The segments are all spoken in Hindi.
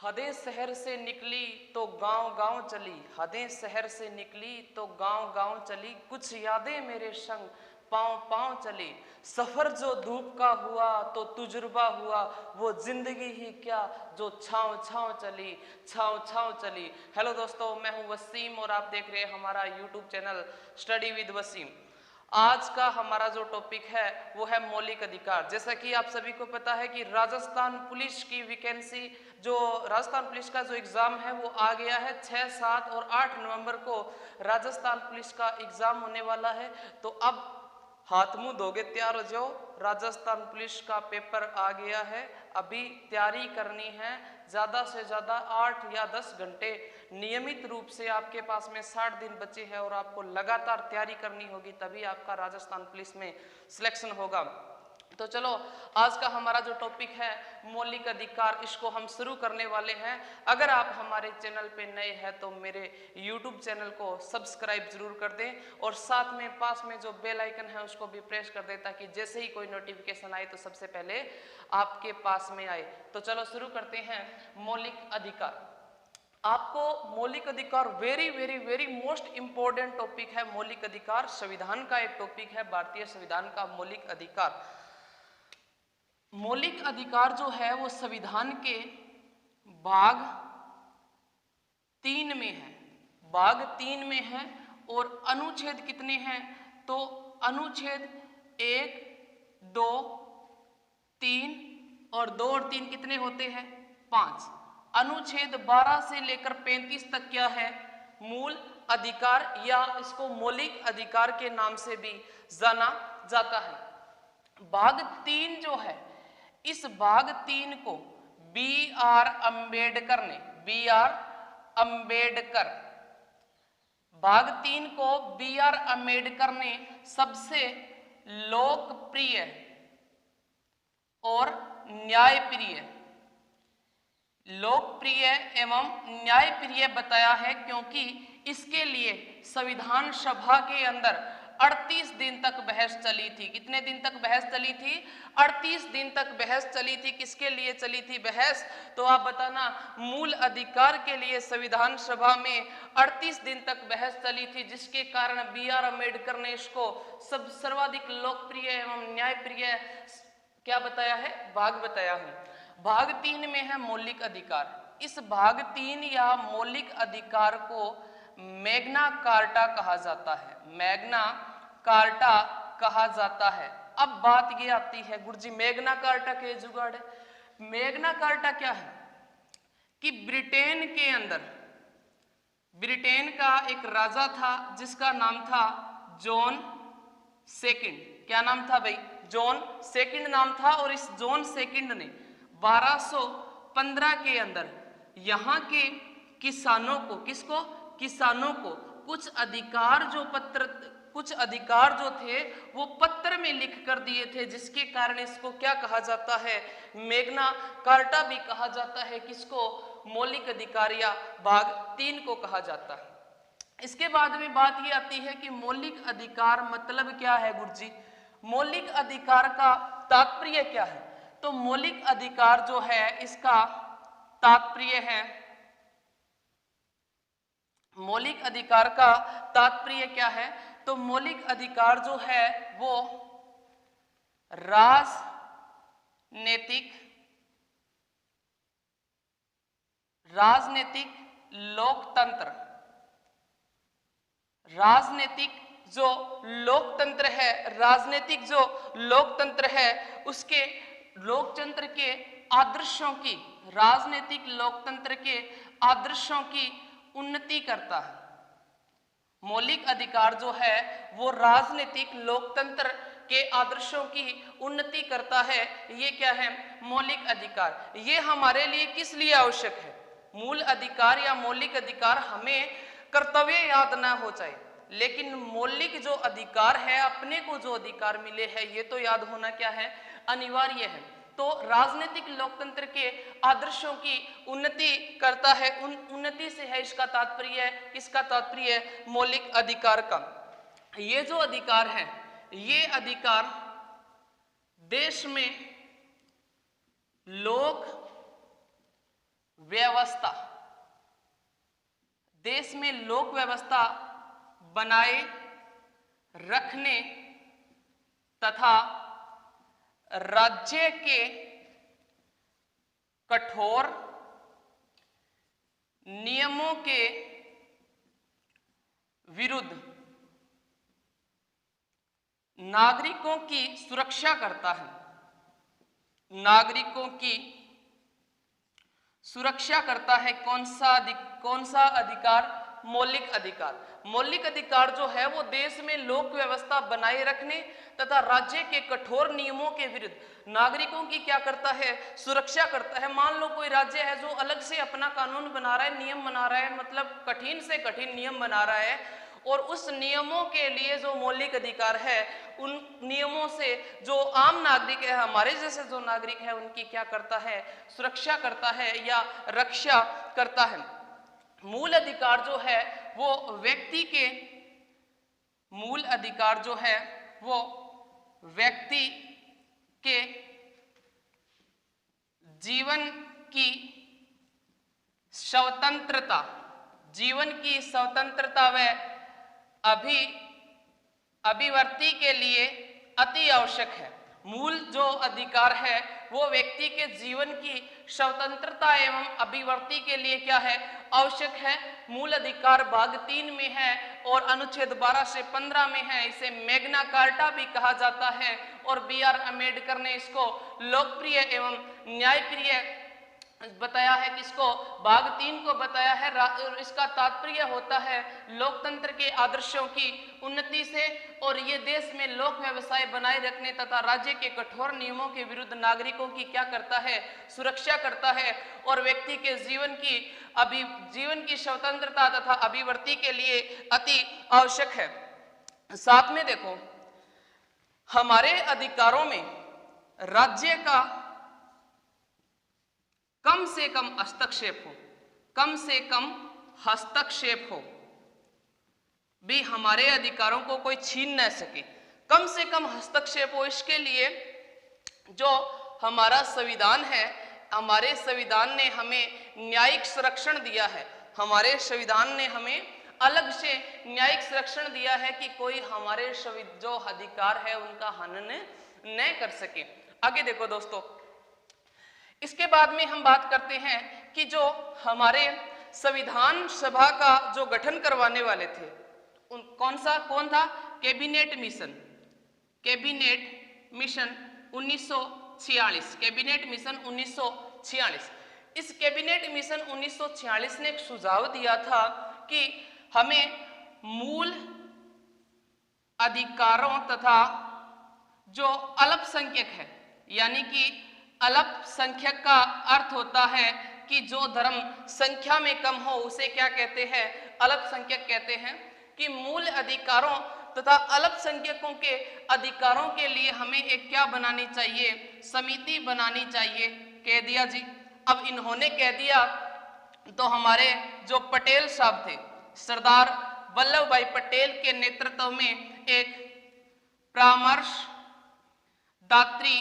हदें शहर से निकली तो गांव गांव चली, हदें शहर से निकली तो गांव गांव चली, कुछ यादें मेरे संग पांव पांव चली। सफर जो धूप का हुआ तो तुजुर्बा हुआ, वो जिंदगी ही क्या जो छाँव छाँव चली, छाँव छाँव चली। हेलो दोस्तों, मैं हूं वसीम और आप देख रहे हैं हमारा YouTube channel study with Wasim. आज का हमारा जो टॉपिक है वो है मौलिक अधिकार। जैसा कि आप सभी को पता है कि राजस्थान पुलिस की वैकेंसी, जो राजस्थान पुलिस का जो एग्ज़ाम है वो आ गया है। 6, 7 और 8 नवंबर को राजस्थान पुलिस का एग्ज़ाम होने वाला है। तो अब हाथ मुंह धोगे तैयार हो जाओ, राजस्थान पुलिस का पेपर आ गया है। अभी तैयारी करनी है, ज़्यादा से ज़्यादा 8 या 10 घंटे नियमित रूप से आपके पास में 60 दिन बचे हैं और आपको लगातार तैयारी करनी होगी, तभी आपका राजस्थान पुलिस में सिलेक्शन होगा। तो चलो, आज का हमारा जो टॉपिक है मौलिक अधिकार, इसको हम शुरू करने वाले हैं। अगर आप हमारे चैनल पे नए हैं तो मेरे YouTube चैनल को सब्सक्राइब जरूर कर दें और साथ में पास में जो बेल आइकन है उसको भी प्रेस कर दें, ताकि जैसे ही कोई नोटिफिकेशन आए तो सबसे पहले आपके पास में आए। तो चलो शुरू करते हैं। मौलिक अधिकार, आपको मौलिक अधिकार very very very most important topic है। मौलिक अधिकार संविधान का एक टॉपिक है, भारतीय संविधान का मौलिक अधिकार। मौलिक अधिकार जो है वो संविधान के भाग 3 में है, भाग 3 में है। और अनुच्छेद कितने हैं? तो अनुच्छेद 1, 2, 3 और 2 और 3 कितने होते हैं? 5। अनुच्छेद 12 से लेकर 35 तक क्या है? मूल अधिकार, या इसको मौलिक अधिकार के नाम से भी जाना जाता है। भाग 3 जो है, इस भाग 3 को B.R. अम्बेडकर ने, B.R. अम्बेडकर, भाग 3 को B.R. अम्बेडकर ने सबसे लोकप्रिय और न्यायप्रिय, लोकप्रिय एवं न्यायप्रिय बताया है, क्योंकि इसके लिए संविधान सभा के अंदर 38 दिन तक बहस चली थी। कितने दिन तक बहस चली थी? 38 दिन तक बहस चली थी। किसके लिए चली थी बहस? तो आप बताना। मूल अधिकार के लिए संविधान सभा में 38 दिन तक बहस चली थी, जिसके कारण B.R. अम्बेडकर ने इसको सर्वाधिक लोकप्रिय एवं न्यायप्रिय क्या बताया है? भाग बताया है। भाग 3 में है मौलिक अधिकार। इस भाग 3 या मौलिक अधिकार को मैग्ना कार्टा कहा जाता है, मैग्ना कार्टा कहा जाता है। अब बात ये आती है, गुरुजी मैग्ना कार्टा के जुगाड़ है। मैग्ना कार्टा क्या है कि ब्रिटेन के अंदर, ब्रिटेन का एक राजा था जिसका नाम था जॉन सेकंड। क्या नाम था भाई? जॉन सेकंड नाम था। और इस जॉन सेकंड ने 1215 के अंदर यहाँ के किसानों को, किसको? किसानों को कुछ अधिकार जो थे वो पत्र में लिख कर दिए थे, जिसके कारण इसको क्या कहा जाता है? मैग्ना कार्टा भी कहा जाता है। किसको? मौलिक अधिकार या भाग 3 को कहा जाता है। इसके बाद में बात ये आती है कि मौलिक अधिकार मतलब क्या है गुरुजी? मौलिक अधिकार का तात्पर्य क्या है? तो मौलिक अधिकार जो है इसका तात्पर्य है, मौलिक अधिकार का तात्पर्य क्या है? तो मौलिक अधिकार जो है वो राजनीतिक लोकतंत्र, राजनीतिक जो लोकतंत्र है, राजनीतिक जो लोकतंत्र है उसके लोकतंत्र के आदर्शों की, राजनीतिक लोकतंत्र के आदर्शों की उन्नति करता है। मौलिक अधिकार जो है वो राजनीतिक लोकतंत्र के आदर्शों की उन्नति करता है। ये क्या है? मौलिक अधिकार। ये हमारे लिए किस लिए आवश्यक है? मूल अधिकार या मौलिक अधिकार हमें कर्तव्य याद ना हो जाए, लेकिन मौलिक जो अधिकार है, अपने को जो अधिकार मिले हैं, ये तो याद होना क्या है? अनिवार्य है। तो राजनीतिक लोकतंत्र के आदर्शों की उन्नति करता है। उन्नति से है इसका तात्पर्य, किसका तात्पर्य? मौलिक अधिकार का। ये जो अधिकार है, ये अधिकार देश में लोक व्यवस्था, देश में लोक व्यवस्था बनाए रखने तथा राज्य के कठोर नियमों के विरुद्ध नागरिकों की सुरक्षा करता है। नागरिकों की सुरक्षा करता है। कौन सा अधिकार? मौलिक अधिकार। मौलिक अधिकार जो है वो देश में लोक व्यवस्था बनाए रखने तथा राज्य के कठोर नियमों के विरुद्ध नागरिकों की क्या करता है? सुरक्षा करता है। मान लो कोई राज्य है जो अलग से अपना कानून बना रहा है, नियम बना रहा है, मतलब कठिन से कठिन नियम बना रहा है, और उस नियमों के लिए जो मौलिक अधिकार है, उन नियमों से जो आम नागरिक है, हमारे जैसे जो नागरिक है, उनकी क्या करता है? सुरक्षा करता है या रक्षा करता है। मूल अधिकार जो है वो व्यक्ति के, मूल अधिकार जो है वो व्यक्ति के जीवन की स्वतंत्रता, जीवन की स्वतंत्रता व अभिव्यक्ति के लिए अति आवश्यक है। मूल जो अधिकार है वो व्यक्ति के जीवन की स्वतंत्रता एवं अभिव्यक्ति के लिए क्या है? आवश्यक है। मूल अधिकार भाग 3 में है और अनुच्छेद 12 से 15 में है। इसे मैग्ना कार्टा भी कहा जाता है और बी.आर. अम्बेडकर ने इसको लोकप्रिय एवं न्यायप्रिय बताया है। किसको? भाग 3 को बताया है। इसका तात्पर्य होता है लोकतंत्र के आदर्शों की उन्नति से, और ये देश में लोक व्यवस्थाएं बनाए रखने तथा राज्य के कठोर नियमों के विरुद्ध नागरिकों की क्या करता है? सुरक्षा करता है, और व्यक्ति के जीवन की स्वतंत्रता तथा अभिव्यक्ति के लिए अति आवश्यक है। साथ में देखो, हमारे अधिकारों में राज्य का कम से कम हस्तक्षेप हो, कम से कम हस्तक्षेप हो भी हमारे अधिकारों को कोई छीन न सके, कम से कम हस्तक्षेप हो। इसके लिए जो हमारा संविधान है, हमारे संविधान ने हमें न्यायिक संरक्षण दिया है। हमारे संविधान ने हमें अलग से न्यायिक संरक्षण दिया है कि कोई हमारे जो अधिकार है उनका हनन न कर सके। आगे देखो दोस्तों, इसके बाद में हम बात करते हैं कि जो हमारे संविधान सभा का जो गठन करवाने वाले थे, कौन था? Cabinet mission. Cabinet mission 1946, cabinet mission 1946। इस कैबिनेट मिशन 1946 ने एक सुझाव दिया था कि हमें मूल अधिकारों तथा जो अल्पसंख्यक है, यानी कि अल्पसंख्यक का अर्थ होता है कि जो धर्म संख्या में कम हो उसे क्या कहते हैं? अल्पसंख्यक कहते हैं। कि मूल अधिकारों तथा अल्पसंख्यकों के अधिकारों के लिए हमें एक क्या बनानी चाहिए? समिति बनानी चाहिए। कह दिया जी। अब इन्होंने कह दिया तो हमारे जो पटेल साहब थे, सरदार वल्लभ भाई पटेल के नेतृत्व में एक परामर्श दात्री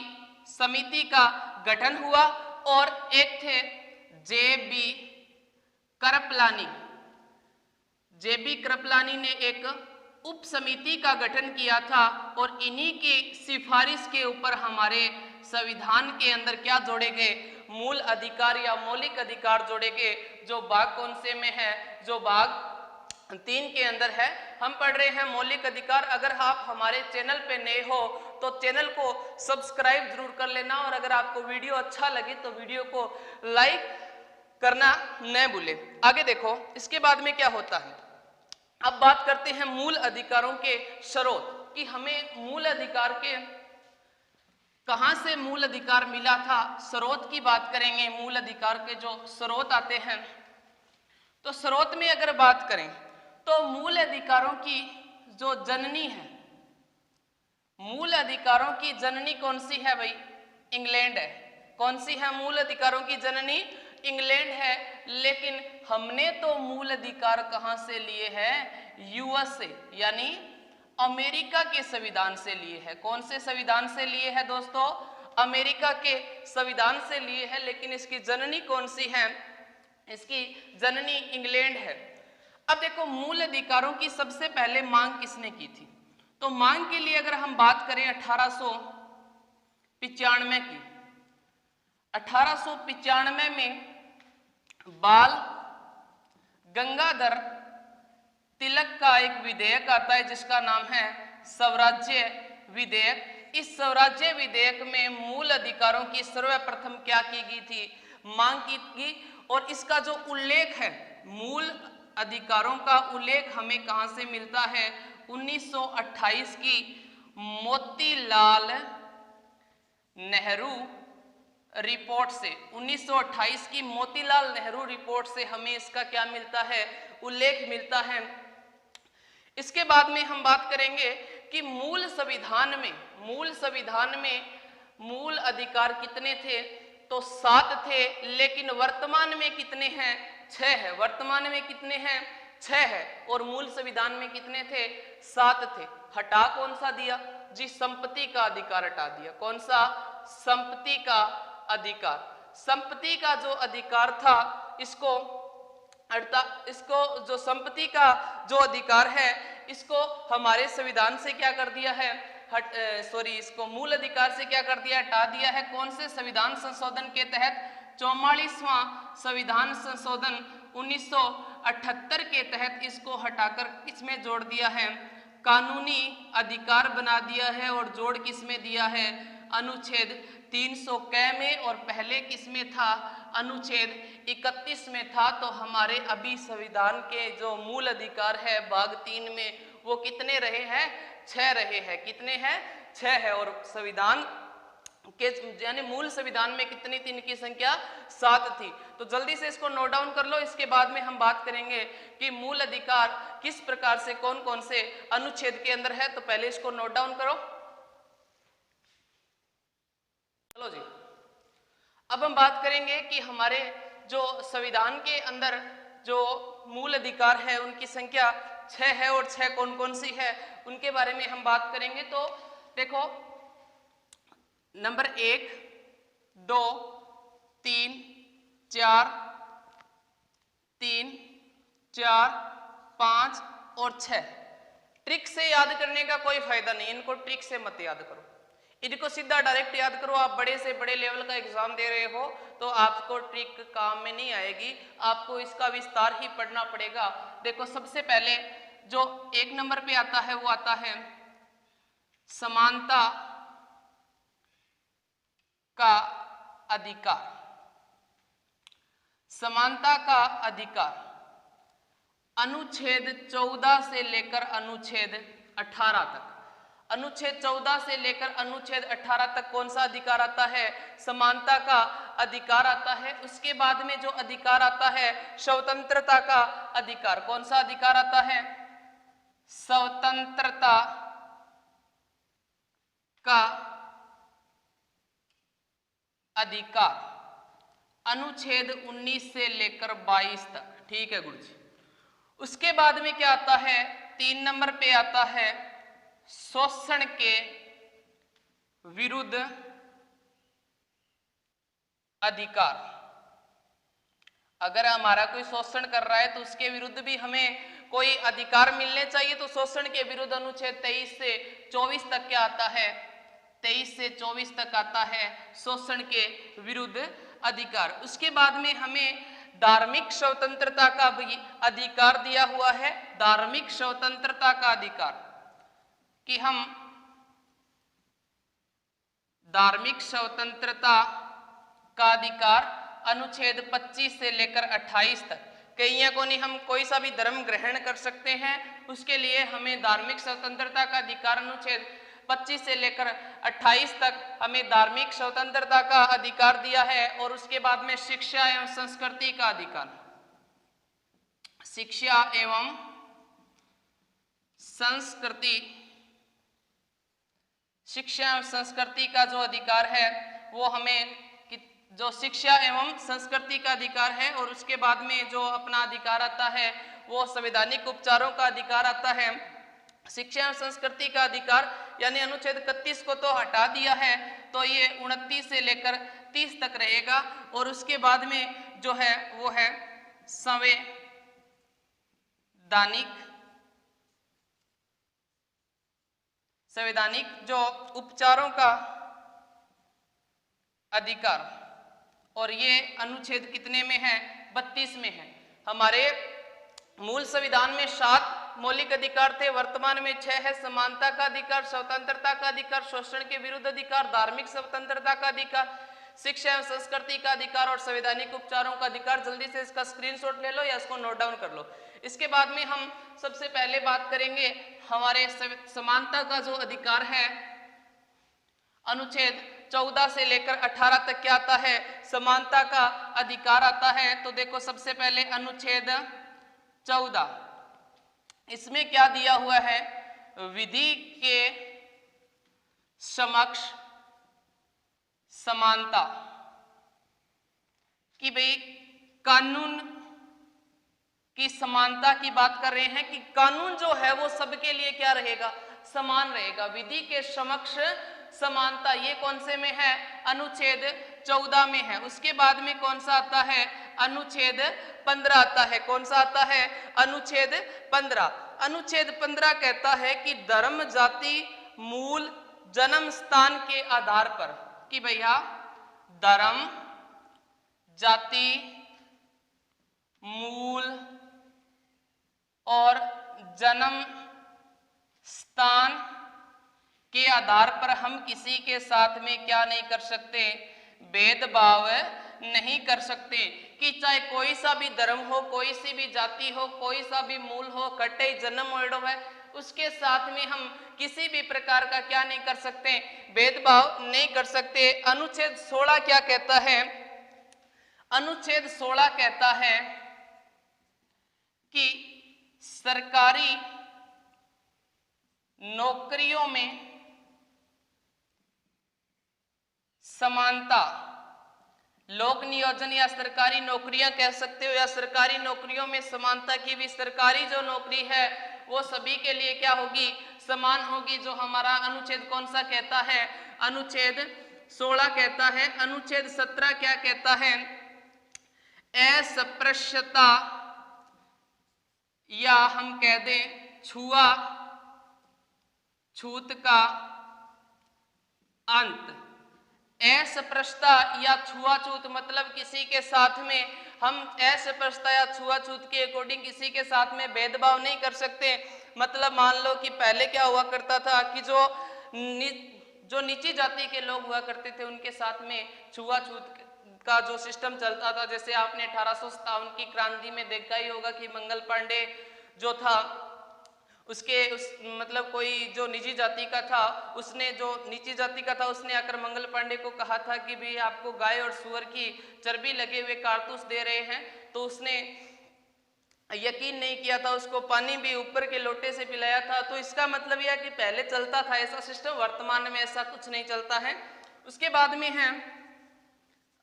समिति का गठन हुआ, और एक थे जे.बी. कृपलानी। जे.बी. कृपलानी ने एक उप समिति का गठन किया था, और इन्हीं की सिफारिश के ऊपर हमारे संविधान के अंदर क्या जोड़े गए? मूल अधिकार या मौलिक अधिकार जोड़े गए। जो भाग कौन से में है? जो भाग 3 के अंदर है। हम पढ़ रहे हैं मौलिक अधिकार। अगर आप हमारे चैनल पे नए हो तो चैनल को सब्सक्राइब जरूर कर लेना, और अगर आपको वीडियो अच्छा लगे तो वीडियो को लाइक करना न भूले। आगे देखो, इसके बाद में क्या होता है। अब बात करते हैं मूल अधिकारों के स्रोत, कि हमें मूल अधिकार के कहां से मूल अधिकार मिला था। स्रोत की बात करेंगे। मूल अधिकार के जो स्रोत आते हैं, तो स्रोत में अगर बात करें तो मूल अधिकारों की जो जननी है, मूल अधिकारों की जननी कौन सी है भाई? इंग्लैंड है। कौन सी है मूल अधिकारों की जननी? इंग्लैंड है। लेकिन हमने तो मूल अधिकार कहां से लिए हैं? यूएस से, यानी अमेरिका के संविधान से लिए हैं। कौन से संविधान से लिए हैं दोस्तों? अमेरिका के संविधान से लिए हैं। लेकिन इसकी जननी कौन सी है? इसकी जननी इंग्लैंड है। अब देखो मूल अधिकारों की सबसे पहले मांग किसने की थी? तो मांग के लिए अगर हम बात करें 1895 की, 1895 में बाल गंगाधर तिलक का एक विधेयक आता है जिसका नाम है स्वराज्य विधेयक। इस स्वराज्य विधेयक में मूल अधिकारों की सर्वप्रथम क्या की गई थी? मांग की गई। और इसका जो उल्लेख है, मूल अधिकारों का उल्लेख हमें कहां से मिलता है? 1928 की मोतीलाल नेहरू रिपोर्ट से। 1928 की मोतीलाल नेहरू रिपोर्ट से हमें इसका क्या मिलता है? उल्लेख मिलता है। इसके बाद में हम बात करेंगे कि मूल संविधान में मूल अधिकार कितने थे? तो 7 थे, लेकिन वर्तमान में कितने हैं? 6 है। वर्तमान में कितने हैं? 6 है। और मूल संविधान में कितने थे? 7 थे। हटा कौन सा दिया जी? संपत्ति का अधिकार हटा दिया। कौन सा? संपत्ति का अधिकार। संपत्ति का जो अधिकार था इसको जो संपत्ति का जो अधिकार है इसको हमारे संविधान से क्या कर दिया है? इसको मूल अधिकार से क्या कर दिया? हटा दिया है। कौन से संविधान संशोधन के तहत? 44वां संविधान संशोधन 1978 के तहत इसको हटाकर किसमें जोड़ दिया है? कानूनी अधिकार बना दिया है। और जोड़ किसमें दिया है? अनुच्छेद 300 क में। और पहले किसमें था? अनुच्छेद 31 में था। तो हमारे अभी संविधान के जो मूल अधिकार है भाग 3 में वो कितने रहे हैं? 6 रहे हैं। कितने हैं? 6 है। और संविधान के यानी मूल संविधान में कितनी थी? इनकी संख्या 7 थी। तो जल्दी से इसको नोट डाउन कर लो। इसके बाद में हम बात करेंगे कि मूल अधिकार किस प्रकार से कौन कौन से अनुच्छेद के अंदर है। तो पहले इसको नोट डाउन करो। चलो जी, अब हम बात करेंगे कि हमारे जो संविधान के अंदर जो मूल अधिकार है उनकी संख्या 6 है। और 6 कौन कौन सी है उनके बारे में हम बात करेंगे। तो देखो, नंबर 1, 2, 3, 4, 5 और 6। ट्रिक से याद करने का कोई फायदा नहीं, इनको ट्रिक से मत याद करो, इनको सीधा डायरेक्ट याद करो। आप बड़े से बड़े लेवल का एग्जाम दे रहे हो तो आपको ट्रिक काम में नहीं आएगी, आपको इसका विस्तार ही पढ़ना पड़ेगा। देखो, सबसे पहले जो 1 नंबर पे आता है वो आता है समानता का अधिकार। समानता का अधिकार अनुच्छेद 14 से लेकर अनुच्छेद 18 तक। अनुच्छेद 14 से लेकर अनुच्छेद 18 तक कौन सा अधिकार आता है? समानता का अधिकार आता है। उसके बाद में जो अधिकार आता है स्वतंत्रता का अधिकार। कौन सा अधिकार आता है? स्वतंत्रता का अधिकार अनुच्छेद 19 से लेकर 22 तक। ठीक है गुरुजी। उसके बाद में क्या आता है? 3 नंबर पे आता है शोषण के विरुद्ध अधिकार। अगर हमारा कोई शोषण कर रहा है तो उसके विरुद्ध भी हमें कोई अधिकार मिलने चाहिए। तो शोषण के विरुद्ध अनुच्छेद 23 से 24 तक क्या आता है? 23 से 24 तक आता है शोषण के विरुद्ध अधिकार। उसके बाद में हमें धार्मिक स्वतंत्रता का भी अधिकार दिया हुआ है। धार्मिक स्वतंत्रता का अधिकार कि हम धार्मिक स्वतंत्रता का अधिकार अनुच्छेद 25 से लेकर 28 तक। कहीं को नहीं, हम कोई सा भी धर्म ग्रहण कर सकते हैं, उसके लिए हमें धार्मिक स्वतंत्रता का अधिकार अनुच्छेद 25 से लेकर 28 तक हमें धार्मिक स्वतंत्रता का अधिकार दिया है। और उसके बाद में शिक्षा एवं संस्कृति का अधिकार। शिक्षा एवं संस्कृति, शिक्षा एवं संस्कृति का जो अधिकार है वो हमें जो शिक्षा एवं संस्कृति का अधिकार है। और उसके बाद में जो अपना अधिकार आता है वो संवैधानिक उपचारों का अधिकार आता है। शिक्षा एवं संस्कृति का अधिकार यानी अनुच्छेद 31 को तो हटा दिया है, तो ये 29 से लेकर 30 तक रहेगा। और उसके बाद में जो है वो है संवैधानिक जो उपचारों का अधिकार, और ये अनुच्छेद कितने में है? 32 में है। हमारे मूल संविधान में 7 मौलिक अधिकार थे, वर्तमान में 6 है। समानता का अधिकार, स्वतंत्रता का अधिकार, शोषण के विरुद्ध अधिकार, धार्मिक स्वतंत्रता का अधिकार, शिक्षा एवं संस्कृति का अधिकार और संवैधानिक उपचारों का अधिकार। जल्दी से इसका स्क्रीनशॉट ले लो या इसको नोट डाउन कर लो। इसके बाद में हम सबसे पहले बात करेंगे हमारे समानता का जो अधिकार है, अनुच्छेद 14 से लेकर 18 तक क्या आता है? समानता का अधिकार आता है। तो देखो सबसे पहले अनुच्छेद 14, इसमें क्या दिया हुआ है? विधि के समक्ष समानता, कि भाई कानून की समानता की बात कर रहे हैं कि कानून जो है वो सबके लिए क्या रहेगा? समान रहेगा। विधि के समक्ष समानता, ये कौन से में है? अनुच्छेद 14 में है। उसके बाद में कौन सा आता है? अनुच्छेद 15 आता है। कौन सा आता है? अनुच्छेद 15। अनुच्छेद 15 कहता है कि धर्म, जाति, मूल, जन्म स्थान के आधार पर, कि भैया धर्म, जाति, मूल और जन्म स्थान के आधार पर हम किसी के साथ में क्या नहीं कर सकते? भेदभाव नहीं कर सकते। कि चाहे कोई सा भी धर्म हो, कोई सी भी जाति हो, कोई सा भी मूल हो, कटे जन्म है, उसके साथ में हम किसी भी प्रकार का क्या नहीं कर सकते? भेदभाव नहीं कर सकते। अनुच्छेद 16 क्या कहता है? अनुच्छेद 16 कहता है कि सरकारी नौकरियों में समानता, लोक नियोजन या सरकारी नौकरियां कह सकते हो, या सरकारी नौकरियों में समानता की भी सरकारी जो नौकरी है वो सभी के लिए क्या होगी? समान होगी। जो हमारा अनुच्छेद कौन सा कहता है? अनुच्छेद 16 कहता है। अनुच्छेद 17 क्या कहता है? अस्पृश्यता या हम कह दें छुआ छूत का अंत। अस्पृश्यता या छुआछूत मतलब किसी के साथ में हम अस्पृश्यता या छुआछूत के अकॉर्डिंग किसी के साथ में भेदभाव नहीं कर सकते। मतलब मान लो कि पहले क्या हुआ करता था कि जो नीची जाति के लोग हुआ करते थे उनके साथ में छुआछूत का जो सिस्टम चलता था। जैसे आपने 1857 की क्रांति में देखा ही होगा कि मंगल पांडे जो था मतलब कोई जो निजी जाति का था, उसने जो नीची जाति का था उसने आकर मंगल पांडे को कहा था कि भाई आपको गाय और सुअर की चर्बी लगे हुए कारतूस दे रहे हैं। तो उसने यकीन नहीं किया था, उसको पानी भी ऊपर के लोटे से पिलाया था। तो इसका मतलब यह कि पहले चलता था ऐसा सिस्टम, वर्तमान में ऐसा कुछ नहीं चलता है। उसके बाद में है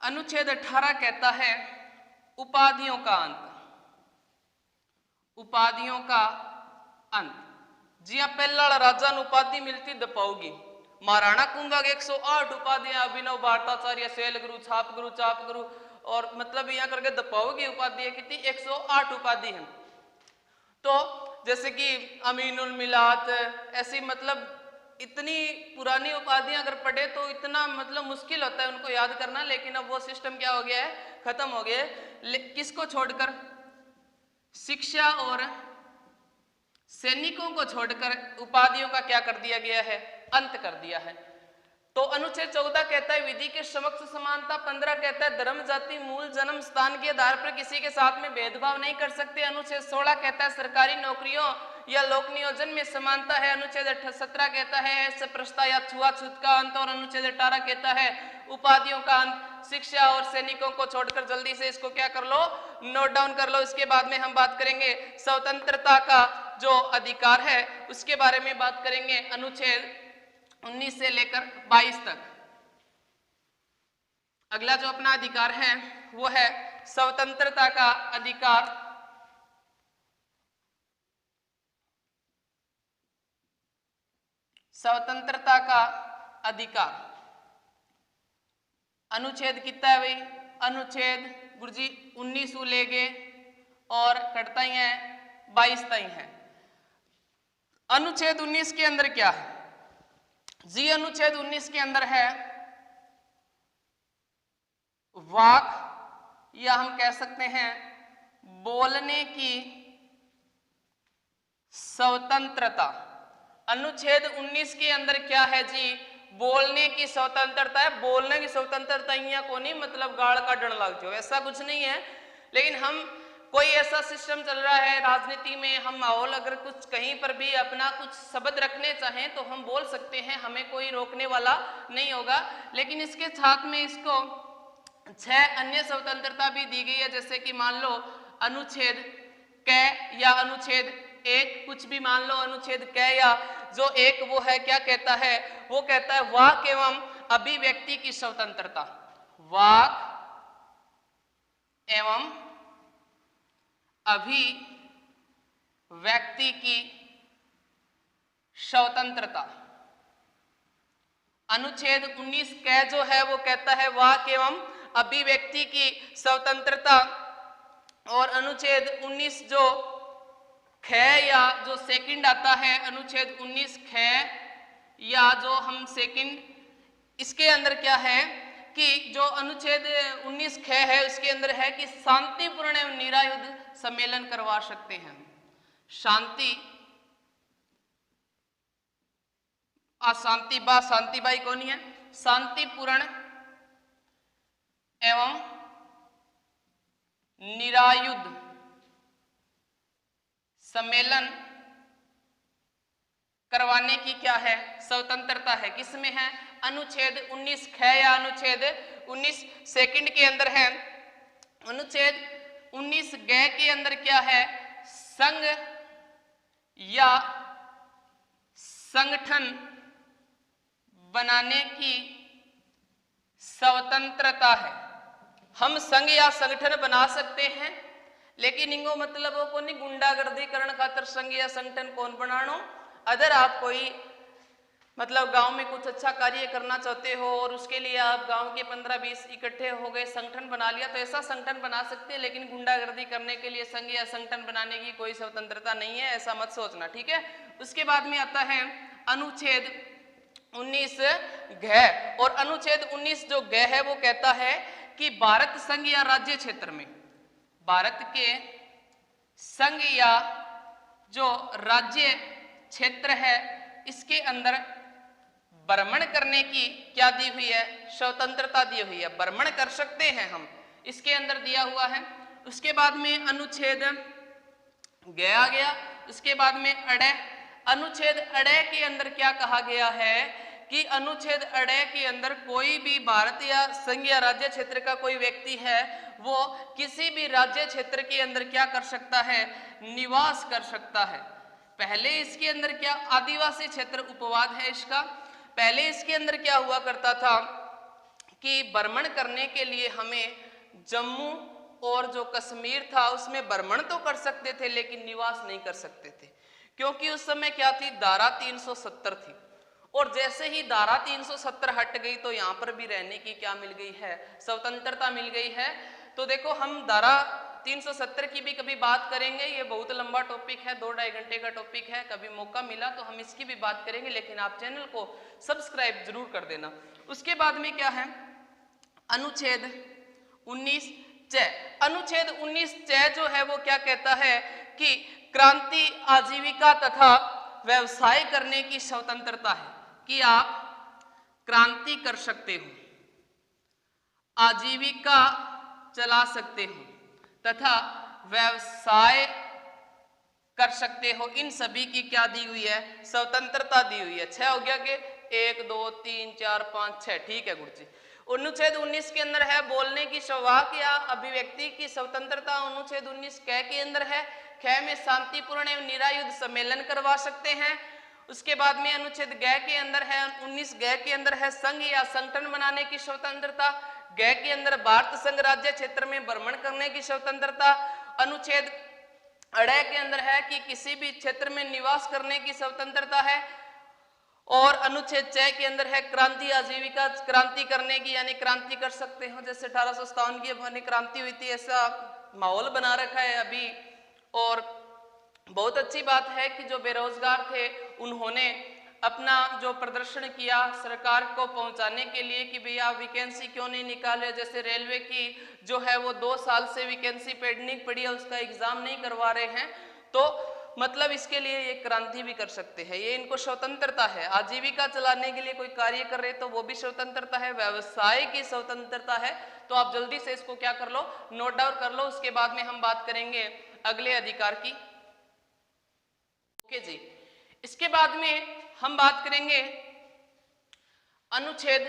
अनुच्छेद 18 कहता है उपाधियों का अंत। उपाधियों का अंत, जी हाँ, पहला राजा उपाधि मिलती दपाओगी। महाराणा कुंभा 108 उपाधियां, अभिनव भारताचार्य, शैल गुरु, छाप गुरु, चाप गुरु, और मतलब यहाँ करके दपाओगी उपाधि कितनी? 108 उपाधि है। तो जैसे कि अमीनुल मिलात, ऐसी मतलब इतनी पुरानी उपाधियां अगर पढ़े तो इतना मतलब मुश्किल होता है उनको याद करना। लेकिन अब वो सिस्टम क्या हो गया है? खत्म हो गया है। किसको छोड़कर? शिक्षा और सैनिकों को छोड़कर उपाधियों का क्या कर दिया गया है? अंत कर दिया है। तो अनुच्छेद 14 कहता है विधि के समक्ष समानता। 15 कहता है धर्म, जाति, मूल, जन्म स्थान के आधार पर किसी के साथ में भेदभाव नहीं कर सकते। अनुच्छेद 16 कहता है सरकारी नौकरियों या लोक नियोजन में समानता है। अनुच्छेद 17 कहता है अस्पृश्यता या छुआछूत का अंत, और अनुच्छेद 18 कहता है उपाधियों का अंत। शिक्षा और सैनिकों को छोड़कर जल्दी से इसको क्या कर लो? नोट डाउन कर लो। इसके बाद में हम बात करेंगे स्वतंत्रता का जो अधिकार है उसके बारे में बात करेंगे। अनुच्छेद 19 से लेकर 22 तक अगला जो अपना अधिकार है वो है स्वतंत्रता का अधिकार। स्वतंत्रता का अधिकार अनुच्छेद कितना है भाई? अनुच्छेद गुरुजी 19 ले गए और कटता ही है 22 तक है। अनुच्छेद 19 के अंदर क्या है जी? अनुच्छेद 19 के अंदर है वाक, या हम कह सकते हैं बोलने की स्वतंत्रता। अनुच्छेद 19 के अंदर क्या है जी? बोलने की स्वतंत्रता है। बोलने की स्वतंत्रता यहाँ को नहीं मतलब गाड़ का डर लग जाओ, ऐसा कुछ नहीं है। लेकिन हम कोई ऐसा सिस्टम चल रहा है राजनीति में, हम माहौल अगर कुछ कहीं पर भी अपना कुछ शब्द रखने चाहें तो हम बोल सकते हैं, हमें कोई रोकने वाला नहीं होगा। लेकिन इसके साथ में इसको 6 अन्य स्वतंत्रता भी दी गई है, जैसे कि मान लो अनुच्छेद क या अनुच्छेद 1, कुछ भी मान लो अनुच्छेद क या जो 1 वो है क्या कहता है? वो कहता है वाक एवं अभिव्यक्ति की स्वतंत्रता। वाक एवं अभिव्यक्ति की स्वतंत्रता। अनुच्छेद 19 क जो है वो कहता है वाक एवं अभिव्यक्ति की स्वतंत्रता, और अनुच्छेद 19 जो ख या जो सेकंड आता है अनुच्छेद 19 ख या जो हम सेकंड, इसके अंदर क्या है कि जो अनुच्छेद 19 ख है उसके अंदर है कि शांतिपूर्ण एवं निरायुध सम्मेलन करवा सकते हैं। शांति बाई कौन है? शांतिपूर्ण एवं निरायुध सम्मेलन करवाने की क्या है? स्वतंत्रता है। किसमें है? अनुच्छेद 19 ख या अनुच्छेद 19 सेकंड के अंदर है। अनुच्छेद 19 ग के अंदर क्या है? संघ या संगठन बनाने की स्वतंत्रता है। हम संघ या संगठन बना सकते हैं, लेकिन इनको मतलब वो को नहीं गुंडागर्दी करण खातर संघ या संगठन कौन बनानो। अगर आप कोई मतलब गांव में कुछ अच्छा कार्य करना चाहते हो और उसके लिए आप गांव के 15-20 इकट्ठे हो गए, संगठन बना लिया, तो ऐसा संगठन बना सकते हैं, लेकिन गुंडागर्दी करने के लिए संघ या संगठन बनाने की कोई स्वतंत्रता नहीं है, ऐसा मत सोचना, ठीक है। उसके बाद में आता है अनुच्छेद 19 घ, और अनुच्छेद 19 जो घ है वो कहता है कि भारत संघ या राज्य क्षेत्र में, भारत के संघ या जो राज्य क्षेत्र है इसके अंदर भ्रमण करने की क्या दी हुई है? स्वतंत्रता दी हुई है, भ्रमण कर सकते हैं हम, इसके अंदर दिया हुआ है। उसके बाद में अनुच्छेद गया गया, उसके बाद में अड़े, अनुच्छेद अड़े के अंदर क्या कहा गया है कि अनुच्छेद अड़े के अंदर कोई भी भारत या संघ या राज्य क्षेत्र का कोई व्यक्ति है वो किसी भी राज्य क्षेत्र के अंदर क्या कर सकता है? निवास कर सकता है। पहले इसके अंदर क्या आदिवासी क्षेत्र उपवाद है इसका, पहले इसके अंदर क्या हुआ करता था कि भ्रमण करने के लिए हमें जम्मू और जो कश्मीर था उसमें भ्रमण तो कर सकते थे लेकिन निवास नहीं कर सकते थे, क्योंकि उस समय क्या थी? धारा 370 थी, और जैसे ही धारा 370 हट गई तो यहाँ पर भी रहने की क्या मिल गई है? स्वतंत्रता मिल गई है। तो देखो हम धारा 370 की भी कभी बात करेंगे, ये बहुत लंबा टॉपिक है, 2-2.5 घंटे का टॉपिक है, कभी मौका मिला तो हम इसकी भी बात करेंगे, लेकिन आप चैनल को सब्सक्राइब जरूर कर देना। उसके बाद में क्या है? अनुच्छेद 19 च, अनुच्छेद 19 च जो है वो क्या कहता है कि क्रांति, आजीविका तथा व्यवसाय करने की स्वतंत्रता है, कि आप क्रांति कर सकते हो, आजीविका चला सकते हो तथा व्यवसाय कर सकते हो, इन सभी की क्या दी हुई है? स्वतंत्रता दी हुई है। 6 हो गया कि 1 2 3 4 5 6, ठीक है गुरुजी। अनुच्छेद 19 के अंदर है बोलने की वाक या अभिव्यक्ति की स्वतंत्रता, अनुच्छेद 19 क के अंदर है, ख में शांतिपूर्ण एवं निरायुध सम्मेलन करवा सकते हैं। उसके बाद में अनुच्छेद ग के अंदर है, 19 ग के अंदर है संघ या संगठन बनाने की स्वतंत्रता, ग के अंदर भारत संघ राज्य क्षेत्र में भ्रमण करने की स्वतंत्रता, अनुच्छेद अड़े के अंदर है कि किसी भी क्षेत्र में निवास करने की स्वतंत्रता है, और अनुच्छेद 6 के अंदर है क्रांति, आजीविका क्रांति करने की, यानी क्रांति कर सकते हो, जैसे 1857 की क्रांति हुई थी, ऐसा माहौल बना रखा है अभी। और बहुत अच्छी बात है कि जो बेरोजगार थे उन्होंने अपना जो प्रदर्शन किया सरकार को पहुंचाने के लिए कि भैया वैकेंसी क्यों नहीं निकाले। जैसे रेलवे की जो है वो 2 साल से वैकेंसी पेंडिंग पड़ी है, उसका एग्जाम नहीं करवा रहे हैं। तो मतलब इसके लिए ये क्रांति भी कर सकते हैं, ये इनको स्वतंत्रता है। आजीविका चलाने के लिए कोई कार्य कर रहे तो वो भी स्वतंत्रता है, व्यवसाय की स्वतंत्रता है। तो आप जल्दी से इसको क्या कर लो, नोट डाउन कर लो। उसके बाद में हम बात करेंगे अगले अधिकार की। ओके जी, इसके बाद में हम बात करेंगे अनुच्छेद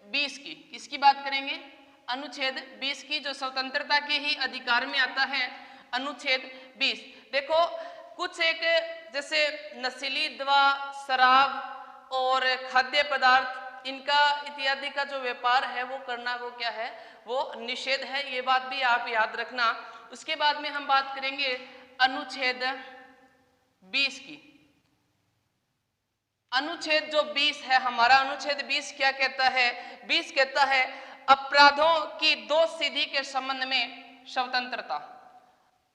20 की। किसकी बात करेंगे? अनुच्छेद 20 की, जो स्वतंत्रता के ही अधिकार में आता है। अनुच्छेद 20 देखो, कुछ एक जैसे नशीली दवा, शराब और खाद्य पदार्थ इनका इत्यादि का जो व्यापार है वो करना, वो क्या है, वो निषेध है। ये बात भी आप याद रखना। उसके बाद में हम बात करेंगे अनुच्छेद 20 की। अनुच्छेद जो 20 है हमारा, अनुच्छेद 20 क्या कहता है? 20 कहता है अपराधों की दोष सिद्धि के संबंध में स्वतंत्रता।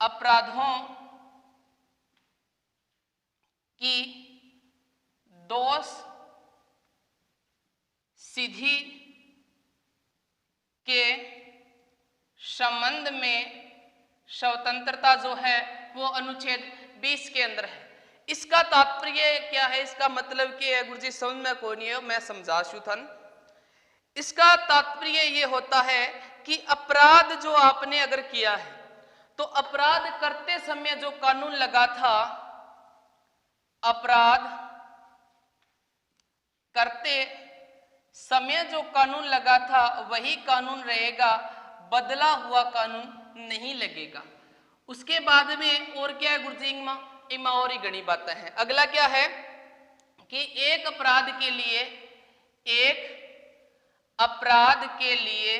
अपराधों की दोष सिद्धि के संबंध में स्वतंत्रता जो है वो अनुच्छेद 20 के अंदर है। इसका तात्पर्य क्या है, इसका मतलब क्या है? गुरुजी समझ में को नहीं है, मैं समझाशु थन। इसका तात्पर्य ये होता है कि अपराध जो आपने अगर किया है तो अपराध करते समय जो कानून लगा था, अपराध करते समय जो कानून लगा था वही कानून रहेगा, बदला हुआ कानून नहीं लगेगा। उसके बाद में और क्या है गुरुजी? इमा और ही गणी बातें हैं। अगला क्या है कि एक अपराध के लिए, एक अपराध के लिए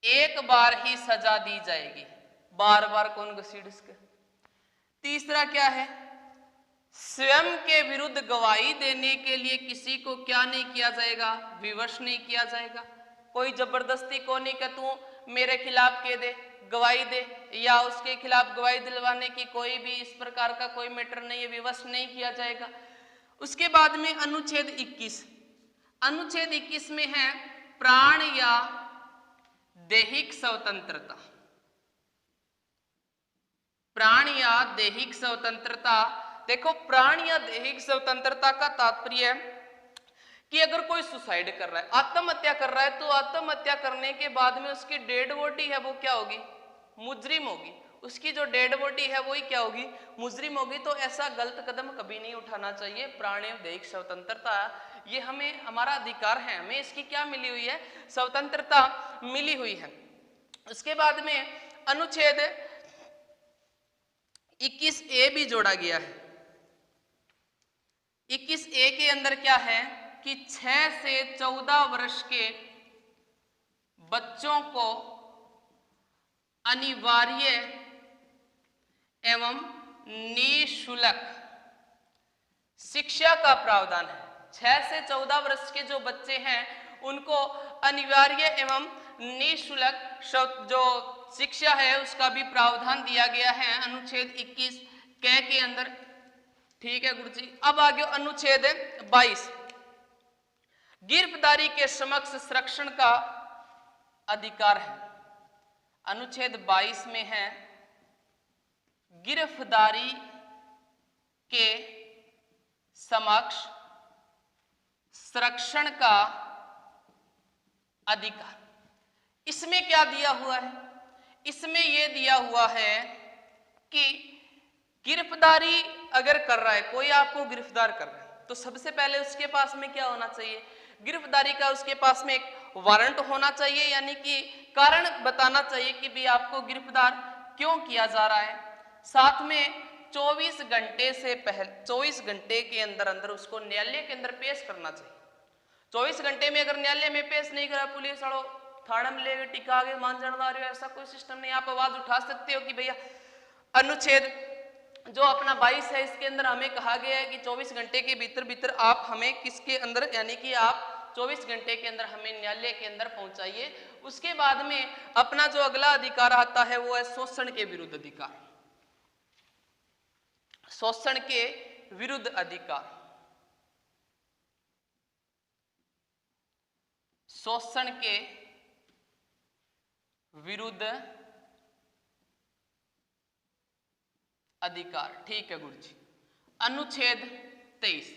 एक बार ही सजा दी जाएगी, बार बार कौन घसीट इसके। तीसरा क्या है? स्वयं के विरुद्ध गवाही देने के लिए किसी को क्या नहीं किया जाएगा? विवश नहीं किया जाएगा। कोई जबरदस्ती को नहीं कि तू मेरे खिलाफ कह दे, गवाही दे, या उसके खिलाफ गवाही दिलवाने की कोई भी इस प्रकार का कोई मैटर नहीं है, विवश नहीं किया जाएगा। उसके बाद में अनुच्छेद 21, अनुच्छेद 21 में है प्राण या दैहिक स्वतंत्रता। प्राण या दैहिक स्वतंत्रता। देखो, प्राण या दैहिक स्वतंत्रता का तात्पर्य है कि अगर कोई सुसाइड कर रहा है, आत्महत्या कर रहा है, तो आत्महत्या करने के बाद में उसकी डेड बॉडी है वो क्या होगी? मुजरिम होगी। उसकी जो डेड बॉडी है वही क्या होगी? मुजरिम होगी। तो ऐसा गलत कदम कभी नहीं उठाना चाहिए। प्राण एवं दैहिक स्वतंत्रता ये हमें, हमारा अधिकार है, हमें इसकी क्या मिली हुई है? स्वतंत्रता मिली हुई है। उसके बाद में अनुच्छेद 21A भी जोड़ा गया है। 21A के अंदर क्या है कि 6 से 14 वर्ष के बच्चों को अनिवार्य एवं निःशुल्क शिक्षा का प्रावधान है। 6 से 14 वर्ष के जो बच्चे हैं उनको अनिवार्य एवं निःशुल्क जो शिक्षा है उसका भी प्रावधान दिया गया है अनुच्छेद 21 के अंदर। ठीक है गुरुजी। अब आगे अनुच्छेद 22, गिरफ्तारी के समक्ष संरक्षण का अधिकार है। अनुच्छेद 22 में है गिरफ्तारी के समक्ष संरक्षण का अधिकार। इसमें क्या दिया हुआ है? इसमें यह दिया हुआ है कि गिरफ्तारी अगर कर रहा है कोई, आपको गिरफ्तार कर रहा है, तो सबसे पहले उसके पास में क्या होना चाहिए? गिरफ्तारी का उसके पास में एक वारंट होना चाहिए, यानी कि कारण बताना चाहिए कि भी आपको गिरफ्तार क्यों किया जा रहा है। साथ में 24 घंटे से पहले, 24 घंटे के अंदर अंदर उसको न्यायालय के अंदर पेश करना चाहिए। 24 घंटे में अगर न्यायालय में पेश नहीं करा, पुलिस वालों थाने में लेके टिका के मान जाना, ऐसा कोई सिस्टम नहीं। आप आवाज उठा सकते हो कि भैया अनुच्छेद जो अपना 22 है इसके अंदर हमें कहा गया है कि 24 घंटे के भीतर भीतर आप हमें किसके अंदर, यानी कि आप 24 घंटे के अंदर हमें न्यायालय के अंदर पहुंचाइए, उसके बाद में अपना जो अगला अधिकार आता है वो है शोषण के विरुद्ध अधिकार। शोषण के विरुद्ध अधिकार, शोषण के विरुद्ध अधिकार। ठीक है गुरु जी। अनुच्छेद 23,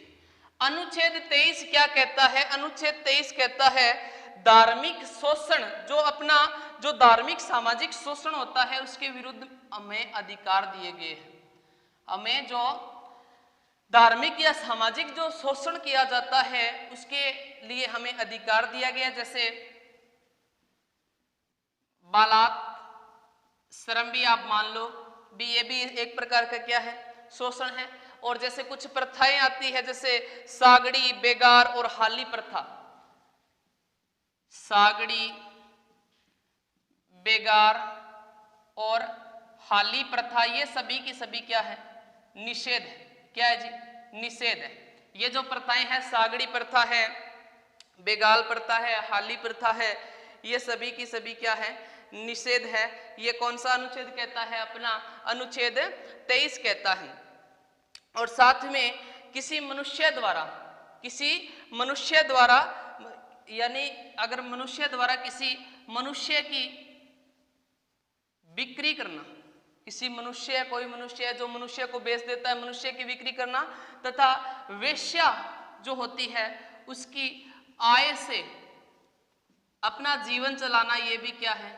अनुच्छेद 23 क्या कहता है? अनुच्छेद 23 कहता है धार्मिक शोषण, जो अपना जो धार्मिक सामाजिक शोषण होता है उसके विरुद्ध हमें अधिकार दिए गए हैं। हमें जो धार्मिक या सामाजिक जो शोषण किया जाता है उसके लिए हमें अधिकार दिया गया, जैसे बालात, श्रम भी आप मान लो भी, ये भी एक प्रकार का क्या है? शोषण है। और जैसे कुछ प्रथाएं आती है जैसे सागड़ी, बेगार और हाली प्रथा। सागड़ी, बेगार और हाली प्रथा, ये सभी की सभी क्या है? निषेध है। क्या है जी? निषेध है। ये जो प्रथाएं हैं, सागड़ी प्रथा है, बेगाल प्रथा है, हाली प्रथा है, ये सभी की सभी क्या है? निषेध है। ये कौन सा अनुच्छेद कहता है? अपना अनुच्छेद 23 कहता है। और साथ में किसी मनुष्य द्वारा यानी अगर मनुष्य द्वारा किसी मनुष्य की बिक्री करना, किसी मनुष्य, कोई मनुष्य जो मनुष्य को बेच देता है, मनुष्य की बिक्री करना, तथा वेश्या जो होती है उसकी आय से अपना जीवन चलाना, ये भी क्या है?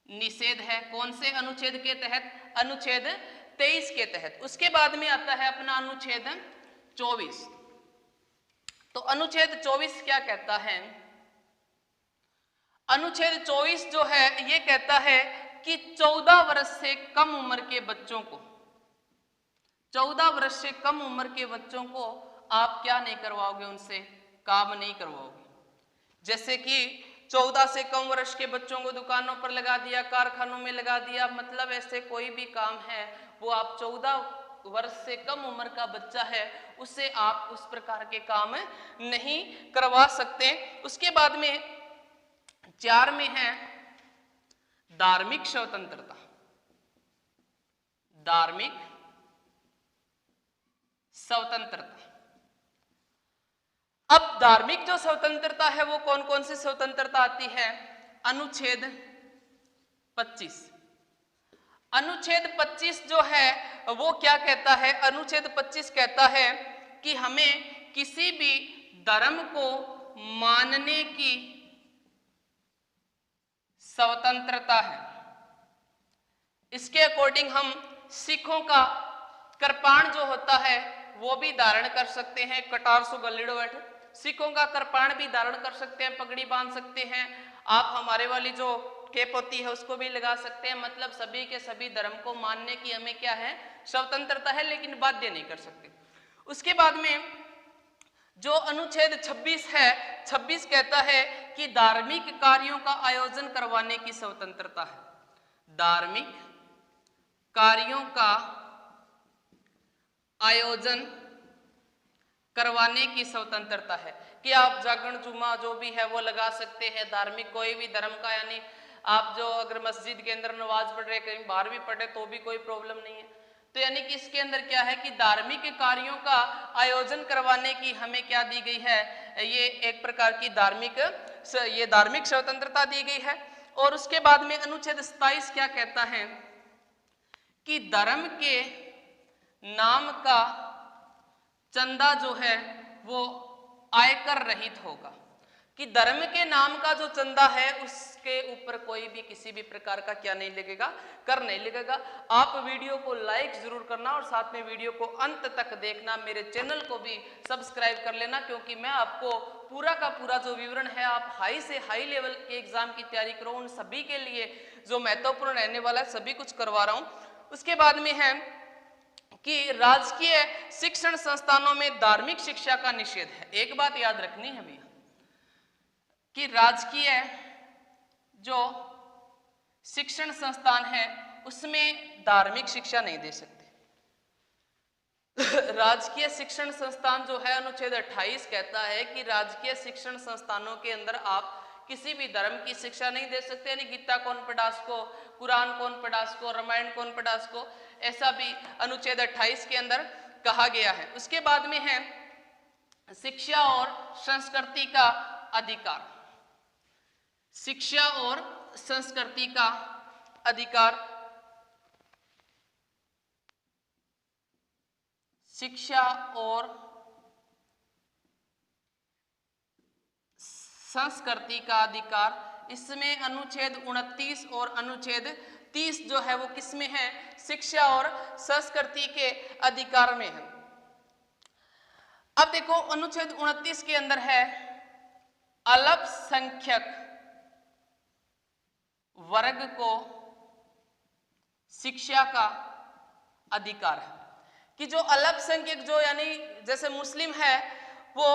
निषेध है। कौन से अनुच्छेद के तहत? अनुच्छेद 23 के तहत। उसके बाद में आता है अपना अनुच्छेद 24। तो अनुच्छेद 24 क्या कहता है? अनुच्छेद 24 जो है ये कहता है कि 14 वर्ष से कम उम्र के बच्चों को, 14 वर्ष से कम उम्र के बच्चों को आप क्या नहीं करवाओगे? उनसे काम नहीं करवाओगे। जैसे कि 14 से कम वर्ष के बच्चों को दुकानों पर लगा दिया, कारखानों में लगा दिया, मतलब ऐसे कोई भी काम है वो आप 14 वर्ष से कम उम्र का बच्चा है उससे आप उस प्रकार के काम नहीं करवा सकते। उसके बाद में 4 में है धार्मिक स्वतंत्रता। धार्मिक स्वतंत्रता। अब धार्मिक जो स्वतंत्रता है वो कौन कौन सी स्वतंत्रता आती है? अनुच्छेद 25। अनुच्छेद 25 जो है वो क्या कहता है? अनुच्छेद 25 कहता है कि हमें किसी भी धर्म को मानने की स्वतंत्रता है। इसके अकॉर्डिंग हम सिखों का कृपाण जो होता है वो भी धारण कर सकते हैं, कटार सो गलिड़ो बैठ, सिखों का कृपाण भी धारण कर सकते हैं, पगड़ी बांध सकते हैं। आप हमारे वाली जो केप होती है उसको भी लगा सकते हैं। मतलब सभी के सभी धर्म को मानने की हमें क्या है? स्वतंत्रता है, लेकिन बाध्य नहीं कर सकते। उसके बाद में जो अनुच्छेद 26 है, 26 कहता है कि धार्मिक कार्यों का आयोजन करवाने की स्वतंत्रता है। धार्मिक कार्यों का आयोजन करवाने की स्वतंत्रता है कि आप जागरण जुमा जो भी है वो लगा सकते हैं। धार्मिक कोई भी धर्म का, यानी आप जो अगर मस्जिद के अंदर नमाज पढ़ रहे, कहीं बाहर भी पढ़े तो भी कोई प्रॉब्लम नहीं है। तो यानी कि इसके अंदर क्या है कि धार्मिक कार्यों का आयोजन करवाने की हमें क्या दी गई है? ये एक प्रकार की धार्मिक स्वतंत्रता दी गई है। और उसके बाद में अनुच्छेद 27 क्या कहता है कि धर्म के नाम का चंदा जो है वो आयकर रहित होगा, कि धर्म के नाम का जो चंदा है उसके ऊपर कोई भी किसी भी प्रकार का क्या नहीं लगेगा? कर नहीं लगेगा। आप वीडियो को लाइक जरूर करना और साथ में वीडियो को अंत तक देखना। मेरे चैनल को भी सब्सक्राइब कर लेना, क्योंकि मैं आपको पूरा का पूरा जो विवरण है, आप हाई से हाई लेवल के एग्जाम की तैयारी करो, उन सभी के लिए जो महत्वपूर्ण रहने वाला है सभी कुछ करवा रहा हूं। उसके बाद में है कि राजकीय शिक्षण संस्थानों में धार्मिक शिक्षा का निषेध है। एक बात याद रखनी है भैया कि राजकीय जो शिक्षण संस्थान है उसमें धार्मिक शिक्षा नहीं दे सकते। राजकीय शिक्षण संस्थान जो है अनुच्छेद 28 कहता है कि राजकीय शिक्षण संस्थानों के अंदर आप किसी भी धर्म की शिक्षा नहीं दे सकते, यानी गीता कौन पढ़ा सको, कुरान कौन पढ़ा सको, रामायण कौन पढ़ा सको, ऐसा भी अनुच्छेद 28 के अंदर कहा गया है। उसके बाद में है शिक्षा और संस्कृति का अधिकार। शिक्षा और संस्कृति का अधिकार। शिक्षा और संस्कृति का अधिकार, इसमें अनुच्छेद 29 और अनुच्छेद 30 जो है वो किसमें है, शिक्षा और संस्कृति के अधिकार में है। अब देखो अनुच्छेद 29 के अंदर है अल्पसंख्यक वर्ग को शिक्षा का अधिकार है, कि जो अल्पसंख्यक जो यानी जैसे मुस्लिम है वो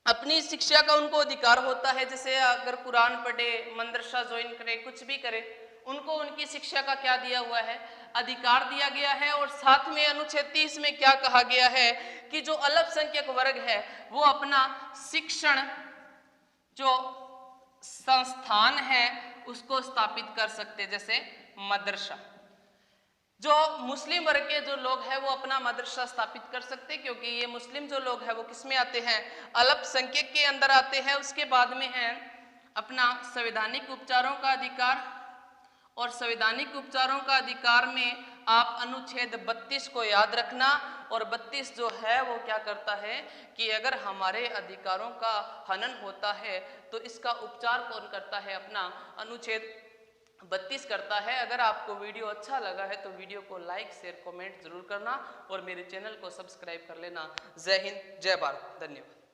अपनी शिक्षा का उनको अधिकार होता है, जैसे अगर कुरान पढ़े, मदरसा ज्वाइन करे, कुछ भी करे, उनको उनकी शिक्षा का क्या दिया हुआ है, अधिकार दिया गया है। और साथ में अनुच्छेद 30 में क्या कहा गया है कि जो अल्पसंख्यक वर्ग है वो अपना शिक्षण जो संस्थान है उसको स्थापित कर सकते, जैसे मदरसा। जो मुस्लिम वर्ग के जो लोग हैं वो अपना मदरसा स्थापित कर सकते, क्योंकि ये मुस्लिम जो लोग हैं वो किसमें आते हैं, अल्पसंख्यक के अंदर आते हैं। उसके बाद में है अपना संवैधानिक उपचारों का अधिकार, और संवैधानिक उपचारों का अधिकार में आप अनुच्छेद 32 को याद रखना। और 32 जो है वो क्या करता है कि अगर हमारे अधिकारों का हनन होता है तो इसका उपचार कौन करता है, अपना अनुच्छेद 32 करता है। अगर आपको वीडियो अच्छा लगा है तो वीडियो को लाइक, शेयर, कमेंट जरूर करना और मेरे चैनल को सब्सक्राइब कर लेना। जय हिंद, जय भारत, धन्यवाद।